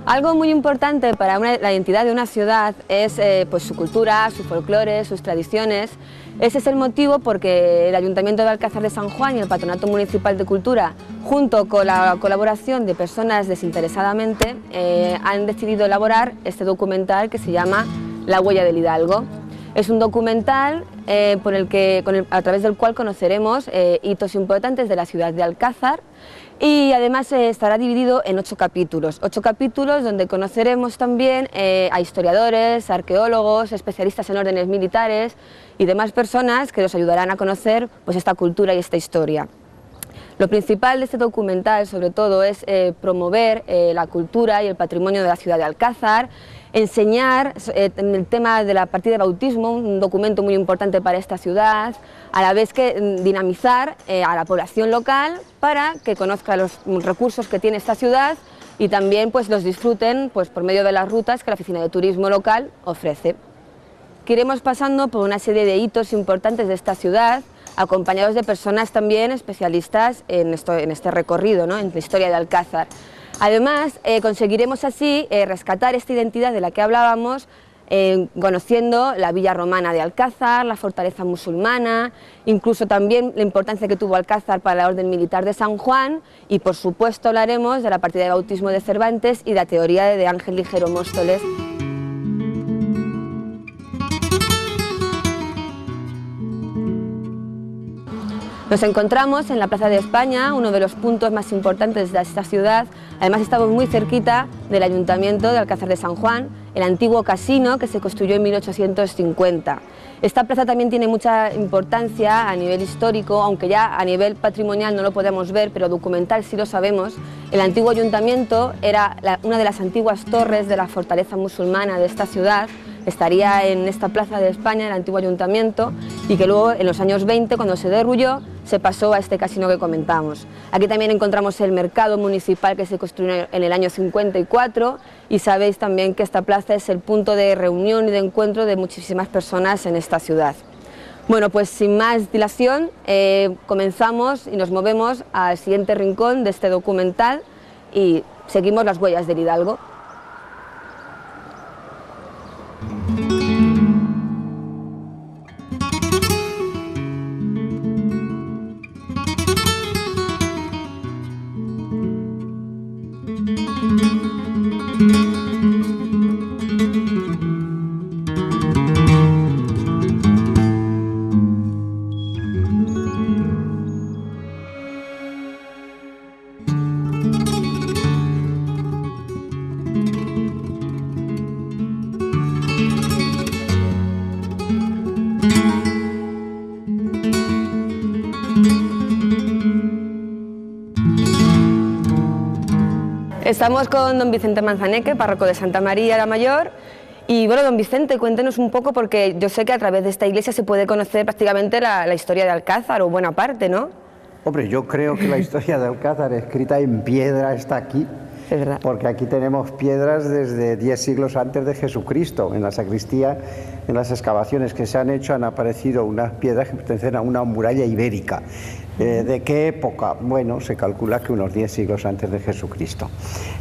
Algo muy importante para la identidad de una ciudad es pues su cultura, su folclore, sus tradiciones. Ese es el motivo porque el Ayuntamiento de Alcázar de San Juan y el Patronato Municipal de Cultura, junto con la colaboración de personas desinteresadamente, han decidido elaborar este documental que se llama La huella del Hidalgo. Es un documental a través del cual conoceremos hitos importantes de la ciudad de Alcázar, y además estará dividido en 8 capítulos donde conoceremos también a historiadores, arqueólogos, especialistas en órdenes militares y demás personas que nos ayudarán a conocer pues, esta cultura y esta historia. Lo principal de este documental, sobre todo, es promover la cultura y el patrimonio de la ciudad de Alcázar, enseñar el tema de la partida de bautismo, un documento muy importante para esta ciudad, a la vez que dinamizar a la población local para que conozca los recursos que tiene esta ciudad y también pues, los disfruten pues, por medio de las rutas que la Oficina de Turismo local ofrece. Que iremos pasando por una serie de hitos importantes de esta ciudad, acompañados de personas también especialistas en este recorrido, ¿no? En la historia de Alcázar. Además, conseguiremos así rescatar esta identidad de la que hablábamos, conociendo la villa romana de Alcázar, la fortaleza musulmana, incluso también la importancia que tuvo Alcázar para la orden militar de San Juan y, por supuesto, hablaremos de la partida de bautismo de Cervantes y de la teoría de Ángel Ligero Móstoles. Nos encontramos en la Plaza de España, uno de los puntos más importantes de esta ciudad. Además estamos muy cerquita del Ayuntamiento de Alcázar de San Juan, el antiguo casino que se construyó en 1850. Esta plaza también tiene mucha importancia a nivel histórico, aunque ya a nivel patrimonial no lo podemos ver, pero documental sí lo sabemos. El antiguo ayuntamiento era una de las antiguas torres de la fortaleza musulmana de esta ciudad. Estaría en esta Plaza de España, el antiguo ayuntamiento, y que luego en los años 20, cuando se derrulló, se pasó a este casino que comentamos. Aquí también encontramos el mercado municipal que se construyó en el año 54 y sabéis también que esta plaza es el punto de reunión y de encuentro de muchísimas personas en esta ciudad. Bueno, pues sin más dilación, comenzamos y nos movemos al siguiente rincón de este documental y seguimos las huellas del Hidalgo. Estamos con don Vicente Manzaneque, párroco de Santa María la Mayor. Y bueno, don Vicente, cuéntenos un poco, porque yo sé que a través de esta iglesia se puede conocer prácticamente la historia de Alcázar, o buena parte, ¿no? Hombre, yo creo que la historia de Alcázar escrita en piedra está aquí. Es verdad. Porque aquí tenemos piedras desde 10 siglos antes de Jesucristo. En la sacristía, en las excavaciones que se han hecho, han aparecido unas piedras que pertenecen a una muralla ibérica. ¿De qué época? Bueno, se calcula que unos 10 siglos antes de Jesucristo.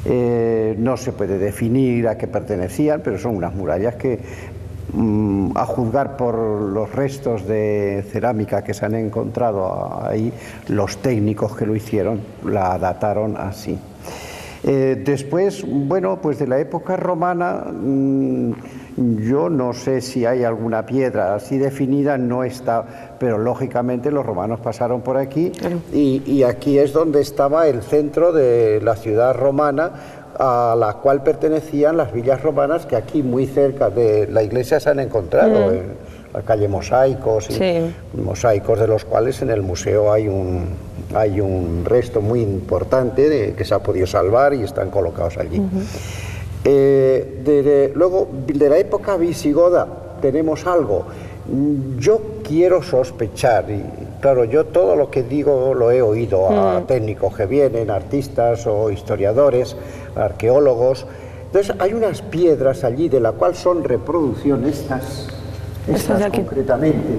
No se puede definir a qué pertenecían, pero son unas murallas que, a juzgar por los restos de cerámica que se han encontrado ahí, los técnicos que lo hicieron la dataron así. Después, bueno, pues de la época romana, yo no sé si hay alguna piedra así definida, no está, pero lógicamente los romanos pasaron por aquí y aquí es donde estaba el centro de la ciudad romana, a la cual pertenecían las villas romanas, que aquí muy cerca de la iglesia se han encontrado, en la calle Mosaicos, y mosaicos de los cuales en el museo hay un resto muy importante que se ha podido salvar y están colocados allí. Luego, de la época visigoda, tenemos algo. Yo quiero sospechar, y claro, yo todo lo que digo lo he oído a técnicos que vienen, artistas o historiadores, arqueólogos. Entonces hay unas piedras allí de la cual son reproducción estas concretamente,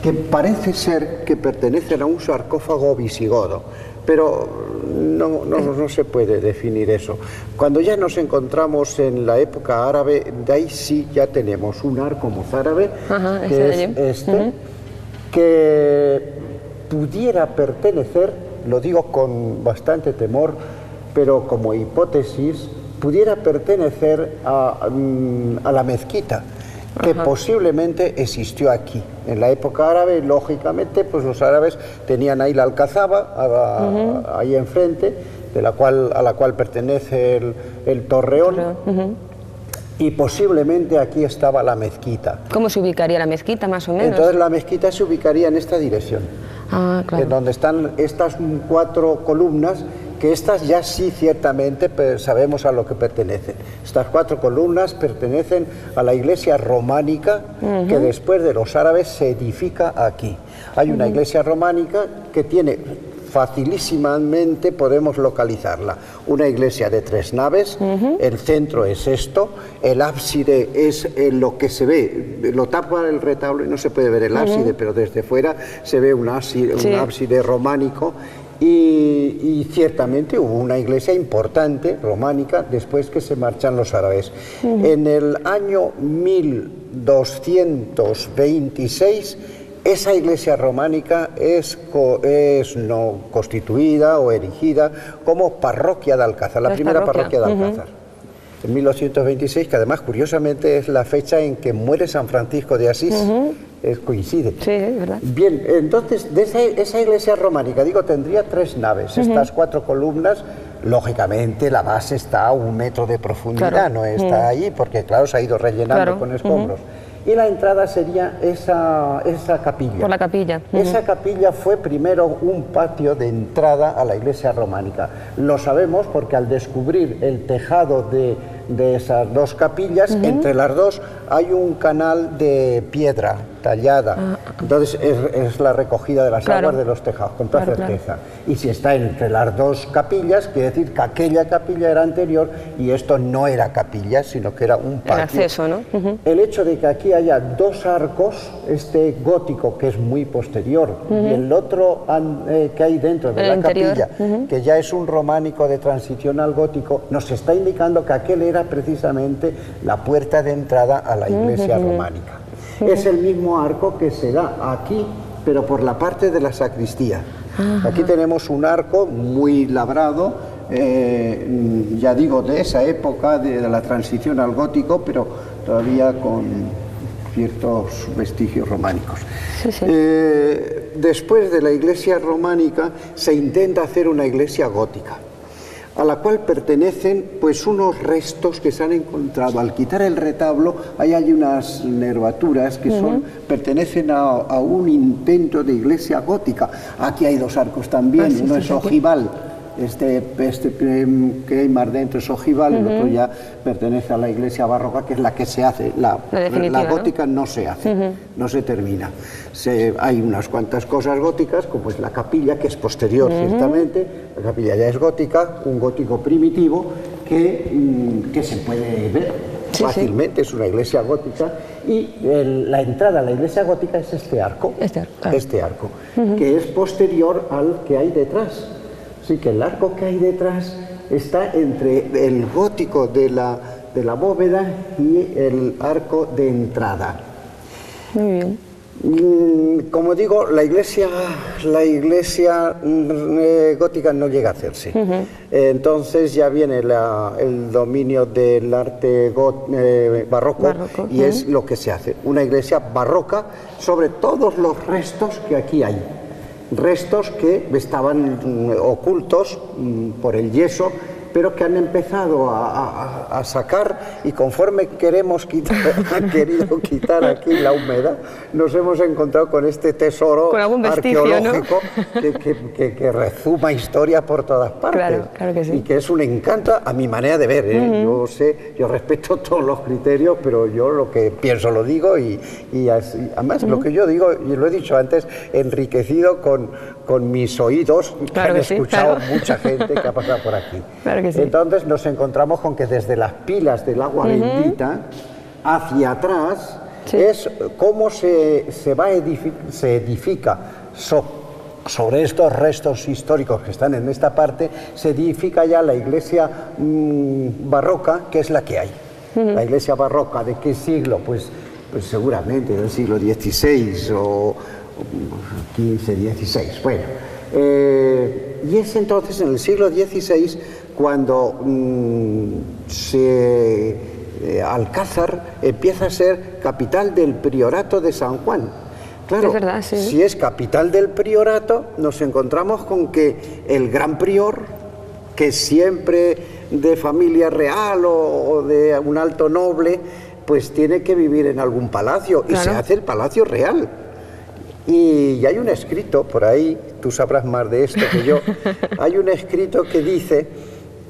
que parece ser que pertenecen a un sarcófago visigodo. pero no se puede definir eso. Cuando ya nos encontramos en la época árabe, de ahí sí ya tenemos un arco mozárabe, que es este, que pudiera pertenecer, lo digo con bastante temor, pero como hipótesis, pudiera pertenecer a la mezquita, que posiblemente existió aquí. En la época árabe, lógicamente, pues los árabes tenían ahí la alcazaba, ahí enfrente, a la cual pertenece el torreón, y posiblemente aquí estaba la mezquita. ¿Cómo se ubicaría la mezquita, más o menos? Entonces la mezquita se ubicaría en esta dirección, en donde están estas 4 columnas, que estas ya sí ciertamente sabemos a lo que pertenecen. Estas 4 columnas pertenecen a la iglesia románica que después de los árabes se edifica aquí. Hay una iglesia románica que tiene, facilísimamente podemos localizarla, una iglesia de 3 naves, el centro es esto, el ábside es lo que se ve, lo tapa el retablo y no se puede ver el ábside, pero desde fuera se ve un ábside románico. Y ciertamente hubo una iglesia importante, románica, después que se marchan los árabes. En el año 1226, esa iglesia románica es constituida o erigida como parroquia de Alcázar, la primera parroquia de Alcázar. En 1226, que además curiosamente es la fecha en que muere San Francisco de Asís, coincide. Sí, es verdad. Bien, entonces de esa iglesia románica, digo, tendría 3 naves, estas 4 columnas, lógicamente la base está a 1 metro de profundidad, no está ahí porque claro se ha ido rellenando con escombros. Y la entrada sería esa capilla. Por la capilla. Esa capilla fue primero un patio de entrada a la iglesia románica. Lo sabemos porque al descubrir el tejado de esas 2 capillas, entre las 2 hay un canal de piedra tallada. Entonces es la recogida de las aguas de los tejados, con toda certeza. Y si está entre las 2 capillas, quiere decir que aquella capilla era anterior y esto no era capilla, sino que era un patio. El acceso, ¿no? El hecho de que aquí haya 2 arcos, este gótico que es muy posterior y el otro que hay dentro de la capilla, que ya es un románico de transición al gótico, nos está indicando que aquel era precisamente la puerta de entrada a la iglesia románica. Es el mismo arco que se da aquí, pero por la parte de la sacristía. Aquí tenemos un arco muy labrado, ya digo, de esa época, de la transición al gótico, pero todavía con ciertos vestigios románicos. Después de la iglesia románica se intenta hacer una iglesia gótica, a la cual pertenecen pues unos restos que se han encontrado. Al quitar el retablo hay unas nervaturas que pertenecen a un intento de iglesia gótica. Aquí hay 2 arcos también, uno es ojival, este que hay más dentro es ojival, el otro ya pertenece a la iglesia barroca, que es la que se hace, la gótica no se hace, no se termina. Hay unas cuantas cosas góticas, como es la capilla, que es posterior ciertamente, la capilla ya es gótica, un gótico primitivo que se puede ver fácilmente, es una iglesia gótica, y la entrada a la iglesia gótica es este arco, que es posterior al que hay detrás. Así que el arco que hay detrás está entre el gótico de la bóveda y el arco de entrada. Muy bien. Como digo, la iglesia gótica no llega a hacerse. Entonces ya viene el dominio del arte barroco y es lo que se hace. Una iglesia barroca sobre todos los restos que aquí hay. Restos que estaban ocultos por el yeso, pero que han empezado a sacar, y conforme querido quitar aquí la humedad, nos hemos encontrado con este tesoro arqueológico, ¿no? que rezuma historia por todas partes. Claro que sí. Y que es un encanto a mi manera de ver, yo respeto todos los criterios, pero yo lo que pienso lo digo, y además lo que yo digo, y lo he dicho antes, enriquecido con mis oídos, que han escuchado mucha gente que ha pasado por aquí. Entonces nos encontramos con que desde las pilas del agua bendita hacia atrás es cómo se edifica sobre estos restos históricos que están en esta parte, se edifica ya la iglesia barroca, que es la que hay. La iglesia barroca, ¿de qué siglo? Pues seguramente del siglo XVI o XV, XVI. Bueno, y es entonces en el siglo XVI cuando Alcázar empieza a ser capital del priorato de San Juan. Claro, es verdad, sí. Si es capital del priorato, nos encontramos con que el gran prior, que siempre de familia real o de un alto noble, pues tiene que vivir en algún palacio, y se hace el palacio real. Y hay un escrito por ahí, tú sabrás más de esto que yo, hay un escrito que dice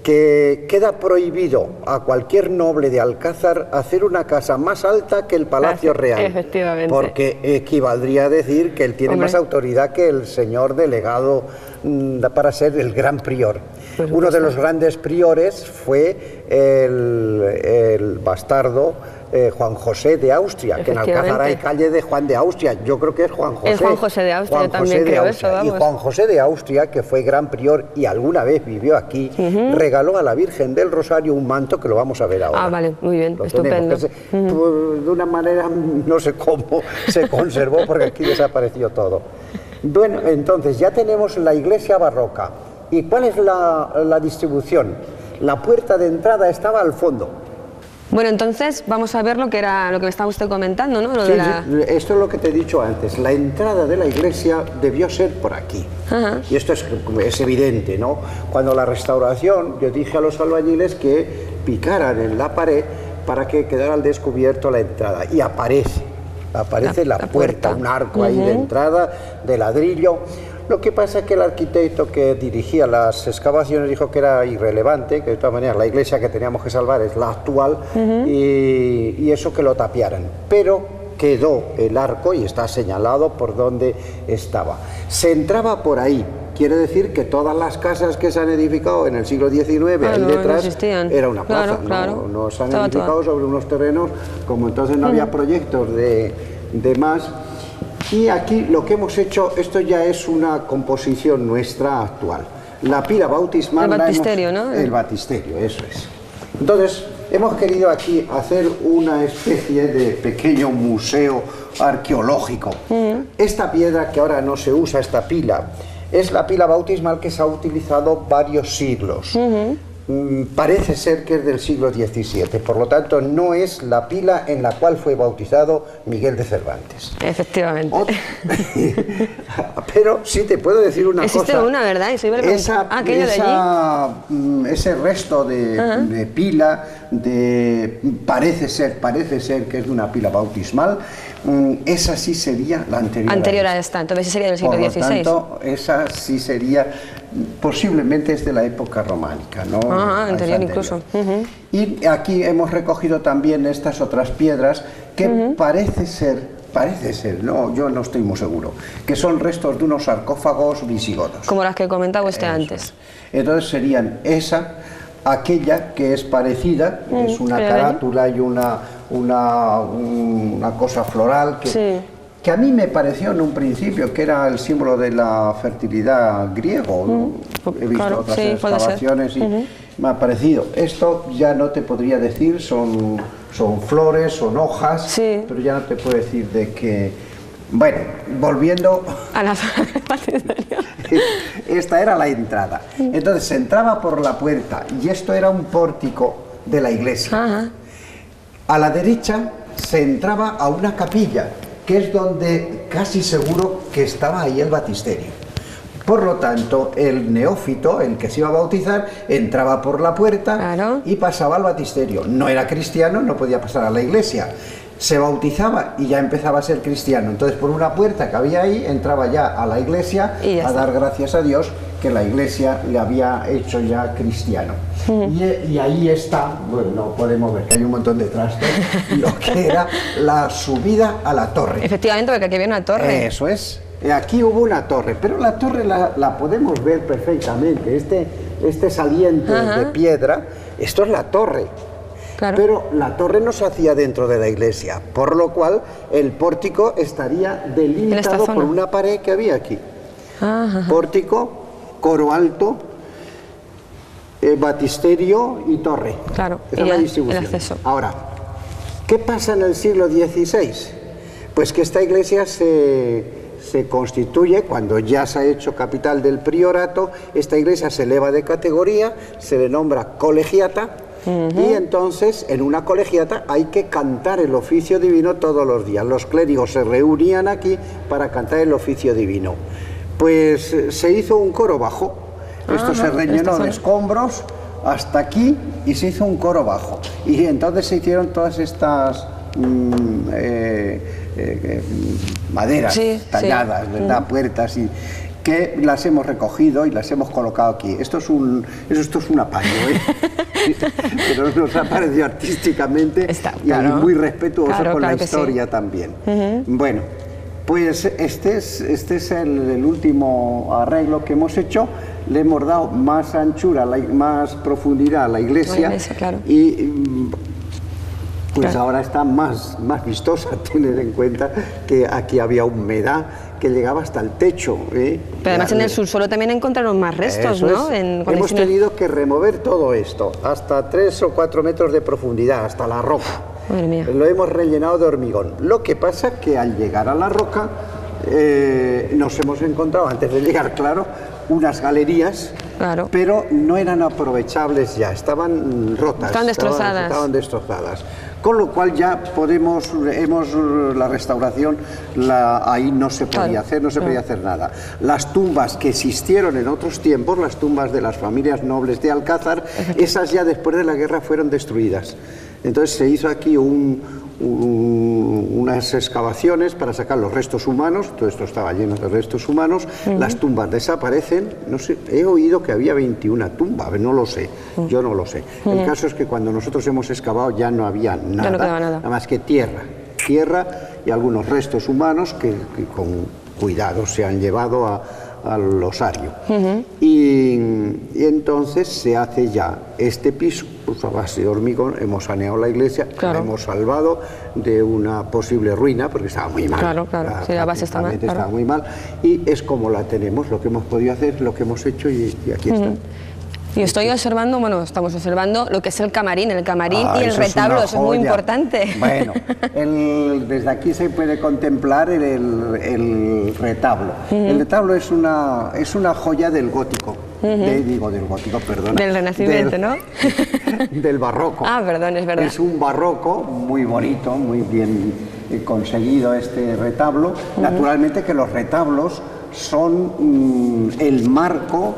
que queda prohibido a cualquier noble de Alcázar hacer una casa más alta que el palacio real. Efectivamente. Porque equivaldría a decir que él tiene más autoridad que el señor delegado para ser el gran prior. Uno de los grandes priores fue el bastardo Juan José de Austria, que en Alcázar hay calle de Juan de Austria, yo creo que es Juan José. Es Juan José de Austria, yo también creo eso, vamos. Y Juan José de Austria, que fue gran prior y alguna vez vivió aquí, regaló a la Virgen del Rosario un manto que lo vamos a ver ahora. Ah, vale, muy bien, estupendo. De una manera, no sé cómo, se conservó porque aquí desapareció todo. Bueno, entonces ya tenemos la iglesia barroca. ¿Y cuál es la distribución? La puerta de entrada estaba al fondo. Bueno, entonces vamos a ver lo que me estaba usted comentando, ¿no? Sí, esto es lo que te he dicho antes. La entrada de la iglesia debió ser por aquí. Y esto es evidente, ¿no? Cuando la restauración, yo dije a los albañiles que picaran en la pared para que quedara al descubierto la entrada. Y aparece la puerta, un arco ahí de entrada, de ladrillo. Lo que pasa es que el arquitecto que dirigía las excavaciones dijo que era irrelevante, que de todas maneras la iglesia que teníamos que salvar es la actual, y eso que lo tapiaran. Pero quedó el arco y está señalado por dónde estaba. Se entraba por ahí. Quiere decir que todas las casas que se han edificado en el siglo XIX, ahí detrás, era una plaza. No se han edificado sobre unos terrenos, como entonces no había proyectos de más. Y aquí lo que hemos hecho, esto ya es una composición nuestra actual. La pila bautismal... El batisterio, ¿no? El batisterio, eso es. Entonces, hemos querido aquí hacer una especie de pequeño museo arqueológico. Esta piedra que ahora no se usa, esta pila, es la pila bautismal que se ha utilizado varios siglos. Parece ser que es del siglo XVII, por lo tanto no es la pila en la cual fue bautizado Miguel de Cervantes. Efectivamente. Pero sí te puedo decir una cosa. Existe una, ¿verdad? Ese resto de pila, parece ser que es de una pila bautismal, esa sí sería la anterior. Anterior a esta, entonces sí sería del siglo XVI. Por lo tanto, esa sí sería, posiblemente es de la época románica, ¿no? Anterior incluso. Y aquí hemos recogido también estas otras piedras que parece ser, no, yo no estoy muy seguro, que son restos de unos sarcófagos visigodos. Como las que comentaba usted antes. Entonces serían aquella que es parecida, es una carátula y una cosa floral que a mí me pareció en un principio que era el símbolo de la fertilidad griego. He visto otras excavaciones y me ha parecido. Esto ya no te podría decir, son flores, son hojas, pero ya no te puedo decir de qué. Bueno, volviendo a la zona del batisterio. Esta era la entrada. Entonces se entraba por la puerta y esto era un pórtico de la iglesia. A la derecha se entraba a una capilla, que es donde casi seguro que estaba ahí el batisterio. Por lo tanto, el neófito, el que se iba a bautizar, entraba por la puerta y pasaba al batisterio. No era cristiano, no podía pasar a la iglesia. Se bautizaba y ya empezaba a ser cristiano. Entonces, por una puerta que había ahí, entraba ya a la iglesia a dar gracias a Dios que la iglesia le había hecho ya cristiano. Y ahí está, bueno, no podemos ver que hay un montón de trastos, lo que era la subida a la torre. Efectivamente, porque aquí había una torre. Eso es. Aquí hubo una torre, pero la torre la podemos ver perfectamente. Este saliente de piedra, esto es la torre. Pero la torre no se hacía dentro de la iglesia, por lo cual el pórtico estaría delimitado por una pared que había aquí. Pórtico, coro alto, batisterio y torre. Claro, esa es la distribución. El acceso. Ahora, ¿qué pasa en el siglo XVI? Pues que esta iglesia se constituye, cuando ya se ha hecho capital del priorato, esta iglesia se eleva de categoría, se le nombra colegiata, y entonces en una colegiata hay que cantar el oficio divino todos los días. Los clérigos se reunían aquí para cantar el oficio divino. Pues se hizo un coro bajo, esto se rellenó de escombros hasta aquí y se hizo un coro bajo. Y entonces se hicieron todas estas maderas talladas, ¿verdad? Puertas, y que las hemos recogido y las hemos colocado aquí. Esto es un apaño, pero nos ha parecido artísticamente y muy respetuoso con la historia también. Bueno, pues este es el último arreglo que hemos hecho. Le hemos dado más anchura, más profundidad a la iglesia, y pues ahora está más vistosa, tener en cuenta que aquí había humedad que llegaba hasta el techo. Pero además en el subsuelo también encontraron más restos, ¿no? Hemos tenido que remover todo esto, hasta 3 o 4 metros de profundidad, hasta la roca. Madre mía. Lo hemos rellenado de hormigón. Lo que pasa que al llegar a la roca nos hemos encontrado, antes de llegar, claro, unas galerías, pero no eran aprovechables ya, estaban rotas, estaban destrozadas. Con lo cual ya la restauración, ahí no se podía hacer, no se podía hacer nada. Las tumbas que existieron en otros tiempos, las tumbas de las familias nobles de Alcázar, esas ya después de la guerra fueron destruidas. Entonces se hizo aquí unas excavaciones para sacar los restos humanos, todo esto estaba lleno de restos humanos, las tumbas desaparecen, no sé, he oído que había 21 tumbas, no lo sé, yo no lo sé. El caso es que cuando nosotros hemos excavado ya no había nada, nada más que tierra y algunos restos humanos que con cuidado se han llevado al osario. Y entonces se hace ya este piso, pues a base de hormigón. Hemos saneado la iglesia, la hemos salvado de una posible ruina, porque estaba muy mal. Sí, la base está mal. Estaba muy mal, y es como la tenemos, lo que hemos podido hacer, lo que hemos hecho, y aquí está. Y estoy observando, estamos observando lo que es el camarín y el retablo, eso es muy importante. Bueno, desde aquí se puede contemplar el retablo. El retablo es una joya del gótico, del gótico, perdona. Del Renacimiento, ¿no? Del barroco. Perdón, es verdad. Es un barroco muy bonito, muy bien conseguido este retablo. Naturalmente que los retablos son el marco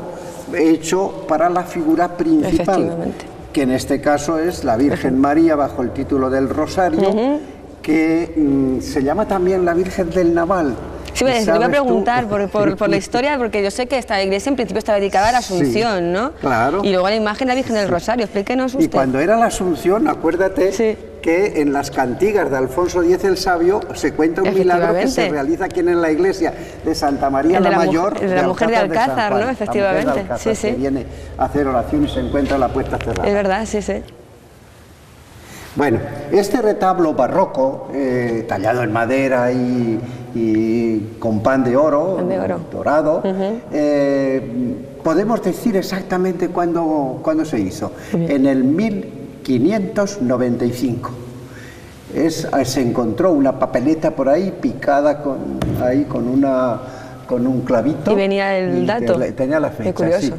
hecho para la figura principal, que en este caso es la Virgen María bajo el título del Rosario, que se llama también la Virgen del Naval. Sí, te iba a preguntar por la historia, porque yo sé que esta iglesia en principio estaba dedicada a la Asunción, ¿no? Claro. Y luego la imagen de la Virgen del Rosario, explíquenos usted. Y cuando era la Asunción, acuérdate que en las cantigas de Alfonso X el Sabio se cuenta un milagro que se realiza aquí en la iglesia de Santa María la Mayor, de la mujer de Alcázar, ¿no? Efectivamente. Que viene a hacer oración y se encuentra la puerta cerrada. Es verdad, sí. Bueno, este retablo barroco, tallado en madera y con pan de oro, dorado, podemos decir exactamente cuándo se hizo. En el 1595. Se encontró una papeleta por ahí picada con un clavito. Y venía el dato. Tenía la fecha. Qué curioso. Sí.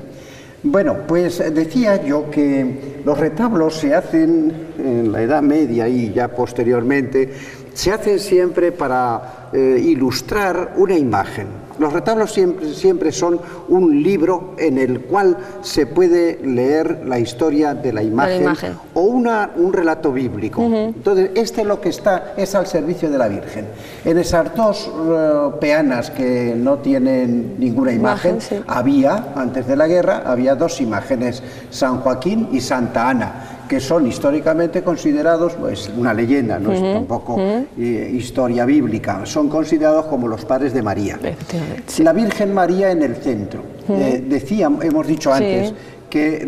Bueno, pues decía yo que los retablos se hacen en la Edad Media y ya posteriormente, se hacen siempre para ilustrar una imagen. Los retablos siempre son un libro en el cual se puede leer la historia de la imagen. O un relato bíblico. Entonces, lo que está es al servicio de la Virgen. En esas dos peanas que no tienen ninguna imagen, antes de la guerra, había dos imágenes, San Joaquín y Santa Ana, que son históricamente considerados, pues una leyenda, no es tampoco historia bíblica, son considerados como los padres de María. La Virgen María en el centro. Hemos dicho antes que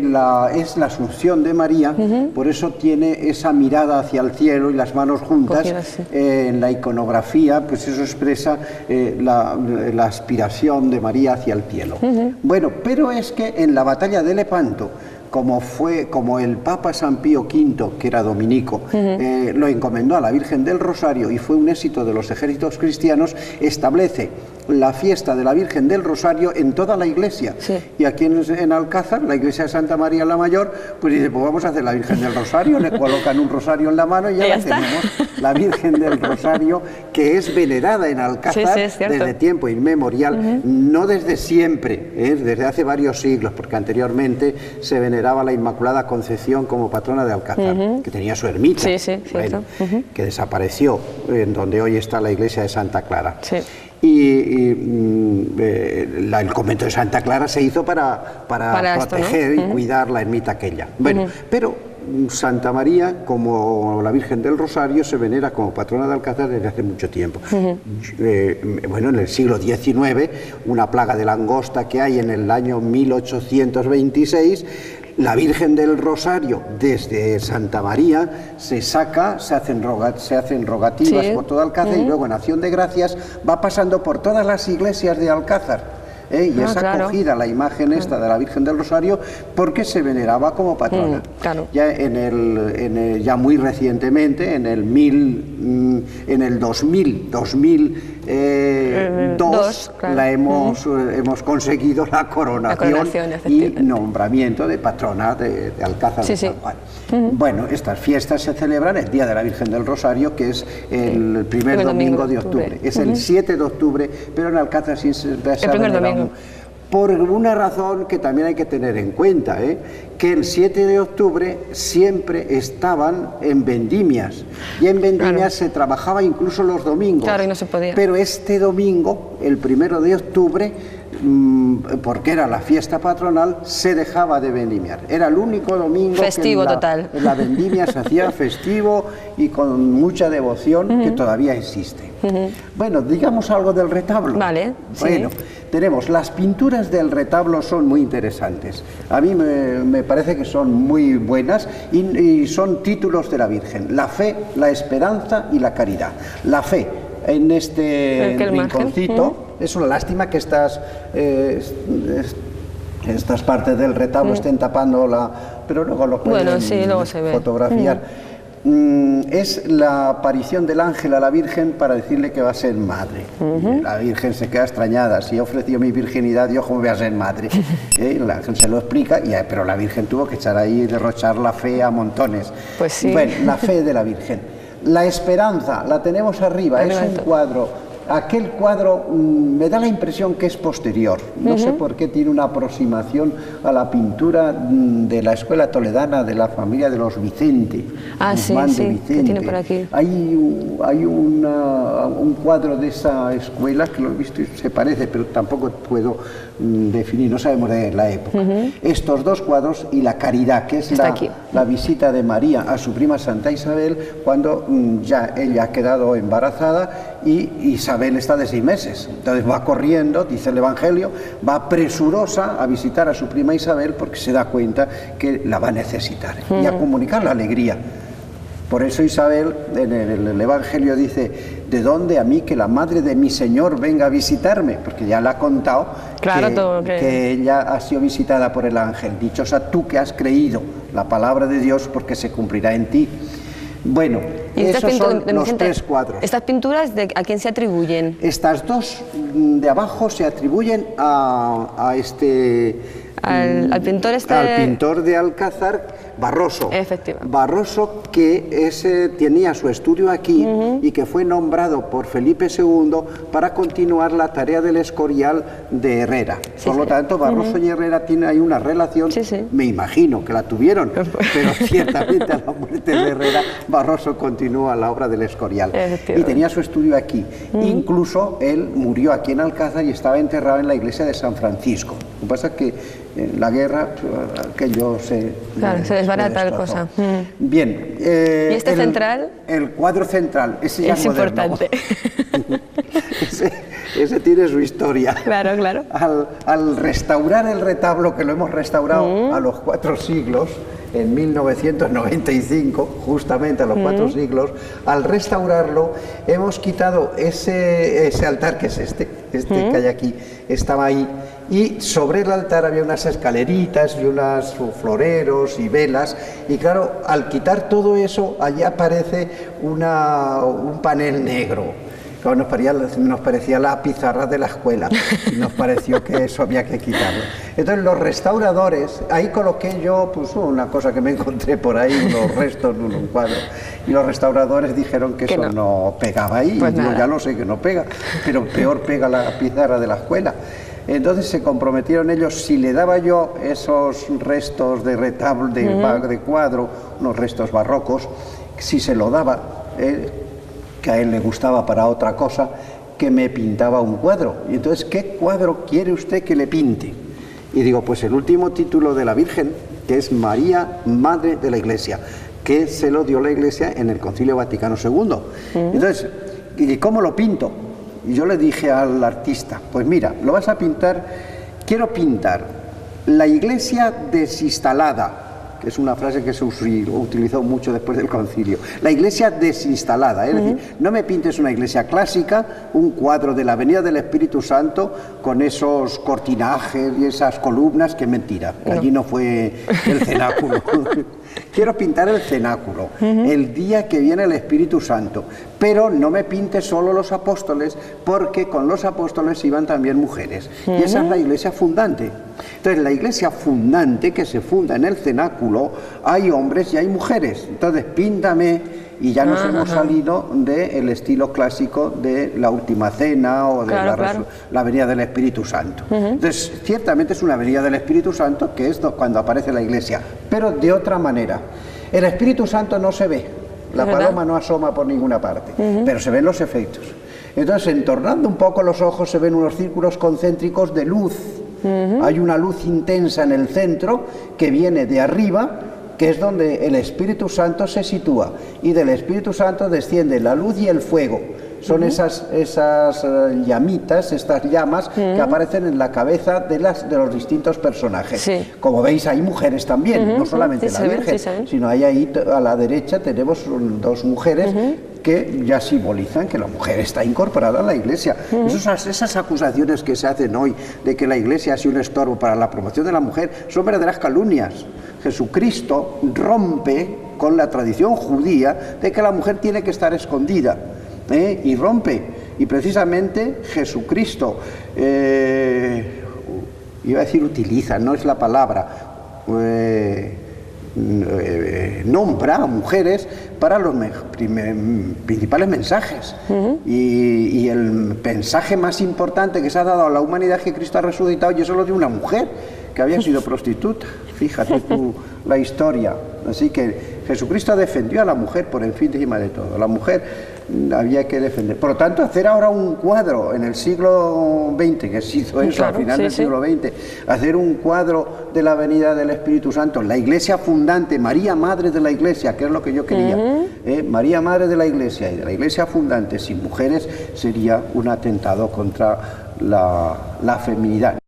es la Asunción de María, por eso tiene esa mirada hacia el cielo y las manos juntas. En la iconografía, pues eso expresa la aspiración de María hacia el cielo. Bueno, pero es que en la batalla de Lepanto, como el Papa San Pío V, que era dominico, lo encomendó a la Virgen del Rosario y fue un éxito de los ejércitos cristianos, establece la fiesta de la Virgen del Rosario en toda la iglesia. Y aquí en Alcázar, la iglesia de Santa María la Mayor, pues dice, pues vamos a hacer la Virgen del Rosario, le colocan un rosario en la mano y ya la tenemos, la Virgen del Rosario, que es venerada en Alcázar desde tiempo inmemorial, no desde siempre, desde hace varios siglos, porque anteriormente se veneraba la Inmaculada Concepción como patrona de Alcázar, que tenía su ermita, que desapareció, en donde hoy está la iglesia de Santa Clara. El convento de Santa Clara se hizo para proteger y cuidar la ermita aquella. Bueno, pero Santa María, como la Virgen del Rosario, se venera como patrona de Alcázar desde hace mucho tiempo. Bueno, en el siglo XIX, una plaga de langosta que hay en el año 1826, la Virgen del Rosario, desde Santa María, se hacen rogativas por todo Alcázar y luego en acción de gracias va pasando por todas las iglesias de Alcázar. Y es acogida la imagen esta de la Virgen del Rosario porque se veneraba como patrona. Ya muy recientemente, en el 2002, hemos conseguido la coronación y nombramiento de patrona de Alcázar de San Juan. Bueno, estas fiestas se celebran el Día de la Virgen del Rosario, que es el primer domingo de octubre. Es el 7 de octubre, pero en Alcázar sí se celebra por una razón que también hay que tener en cuenta, que el 7 de octubre siempre estaban en vendimias, y en vendimias se trabajaba incluso los domingos, y no se podía. Pero este domingo, el 1 de octubre, porque era la fiesta patronal, se dejaba de vendimiar. Era el único domingo festivo que total. La vendimia se hacía festivo y con mucha devoción, que todavía existe. Bueno, digamos algo del retablo. Vale. Bueno, tenemos las pinturas del retablo, son muy interesantes. A mí me parece que son muy buenas y son títulos de la Virgen: la fe, la esperanza y la caridad. La fe, en este rinconcito. Es una lástima que estas partes del retablo estén tapando pero luego lo pueden fotografiar. Es la aparición del ángel a la Virgen para decirle que va a ser madre. La Virgen se queda extrañada: si he ofrecido mi virginidad, yo cómo voy a ser madre. El ángel se lo explica, pero la Virgen tuvo que echar ahí y derrochar la fe a montones. Pues sí. Bueno, la fe de la Virgen. La esperanza, la tenemos arriba, es un cuadro. Aquel cuadro me da la impresión que es posterior, no sé por qué tiene una aproximación a la pintura de la escuela toledana de la familia de los Vicente. Vicente. Que tiene por aquí. Hay un cuadro de esa escuela que lo he visto y se parece, pero tampoco puedo definir, no sabemos de la época. Estos dos cuadros y la caridad, que es la visita de María a su prima Santa Isabel cuando ya ella ha quedado embarazada y Isabel está de 6 meses. Entonces va corriendo, dice el Evangelio, va presurosa a visitar a su prima Isabel porque se da cuenta que la va a necesitar y a comunicar la alegría. Por eso Isabel en el Evangelio dice: ¿de dónde a mí que la madre de mi Señor venga a visitarme? Porque ya le ha contado que ella ha sido visitada por el ángel. Dichosa tú que has creído la palabra de Dios, porque se cumplirá en ti. Bueno, esos son los 3 cuadros. ¿Estas pinturas a quién se atribuyen? Estas dos de abajo se atribuyen al pintor al pintor de Alcázar, Barroso. Efectivamente. Barroso, que tenía su estudio aquí y que fue nombrado por Felipe II para continuar la tarea del Escorial de Herrera. Por lo tanto, Barroso y Herrera tienen ahí una relación, me imagino que la tuvieron, pero ciertamente a la muerte de Herrera, Barroso continúa la obra del Escorial. Y tenía su estudio aquí. Incluso él murió aquí en Alcázar y estaba enterrado en la iglesia de San Francisco. Lo que pasa es que en la guerra aquello se desbarata la cosa. Bien. ¿Y central? El cuadro central, ese ya es importante. ese tiene su historia. Claro, claro. Al restaurar el retablo, que lo hemos restaurado a los 4 siglos, en 1995, justamente a los 4 siglos, al restaurarlo hemos quitado ese altar, que es este que hay aquí, estaba ahí, y sobre el altar había unas escaleritas y unos floreros y velas, y claro, al quitar todo eso, allí aparece un panel negro. Claro, nos parecía la pizarra de la escuela, y nos pareció que eso había que quitarlo. Entonces los restauradores, ahí coloqué yo pues una cosa que me encontré por ahí, unos restos, un cuadro, y los restauradores dijeron que eso no pegaba ahí, pues y digo, ya lo sé que no pega, pero peor pega la pizarra de la escuela. Entonces se comprometieron ellos, si le daba yo esos restos de retablo, de cuadro, unos restos barrocos, si se lo daba, que a él le gustaba para otra cosa, que me pintaba un cuadro. Y entonces, ¿qué cuadro quiere usted que le pinte? Y digo, pues el último título de la Virgen, que es María, Madre de la Iglesia, que se lo dio la Iglesia en el Concilio Vaticano II. Entonces, ¿y cómo lo pinto? Y yo le dije al artista, pues mira, lo vas a pintar, quiero pintar la Iglesia desinstalada, que es una frase que se utilizó mucho después del concilio, la iglesia desinstalada, es decir, no me pintes una iglesia clásica, un cuadro de la Avenida del Espíritu Santo con esos cortinajes y esas columnas, que mentira, que allí no fue el cenáculo. Quiero pintar el cenáculo, el día que viene el Espíritu Santo, pero no me pintes solo los apóstoles, porque con los apóstoles iban también mujeres, y esa es la iglesia fundante. Entonces, la iglesia fundante, que se funda en el cenáculo, hay hombres y hay mujeres. Entonces, píntame, y ya nos hemos salido del estilo clásico de la Última Cena o de la Venida del Espíritu Santo. Entonces, ciertamente es una Venida del Espíritu Santo, que es cuando aparece la iglesia, pero de otra manera. El Espíritu Santo no se ve, la paloma no asoma por ninguna parte, pero se ven los efectos. Entonces, entornando un poco los ojos, se ven unos círculos concéntricos de luz. Hay una luz intensa en el centro que viene de arriba, que es donde el Espíritu Santo se sitúa, y del Espíritu Santo desciende la luz y el fuego. Son esas llamitas, estas llamas que aparecen en la cabeza de los distintos personajes. Como veis, hay mujeres también, no solamente la Virgen, sino ahí a la derecha tenemos 2 mujeres que ya simbolizan que la mujer está incorporada a la Iglesia. Esas acusaciones que se hacen hoy de que la Iglesia ha sido un estorbo para la promoción de la mujer son verdaderas calumnias. Jesucristo rompe con la tradición judía de que la mujer tiene que estar escondida, y rompe, y precisamente Jesucristo, iba a decir utiliza, no es la palabra, nombra a mujeres para los principales mensajes, y el mensaje más importante que se ha dado a la humanidad es que Cristo ha resucitado, y eso lo de una mujer que había sido prostituta. Fíjate tú la historia. Así que Jesucristo defendió a la mujer por encima de todo. La mujer había que defender. Por lo tanto, hacer ahora un cuadro en el siglo XX, que se hizo eso al final del siglo XX, hacer un cuadro de la venida del Espíritu Santo, la iglesia fundante, María Madre de la Iglesia, que es lo que yo quería, María Madre de la Iglesia y de la iglesia fundante sin mujeres, sería un atentado contra la feminidad.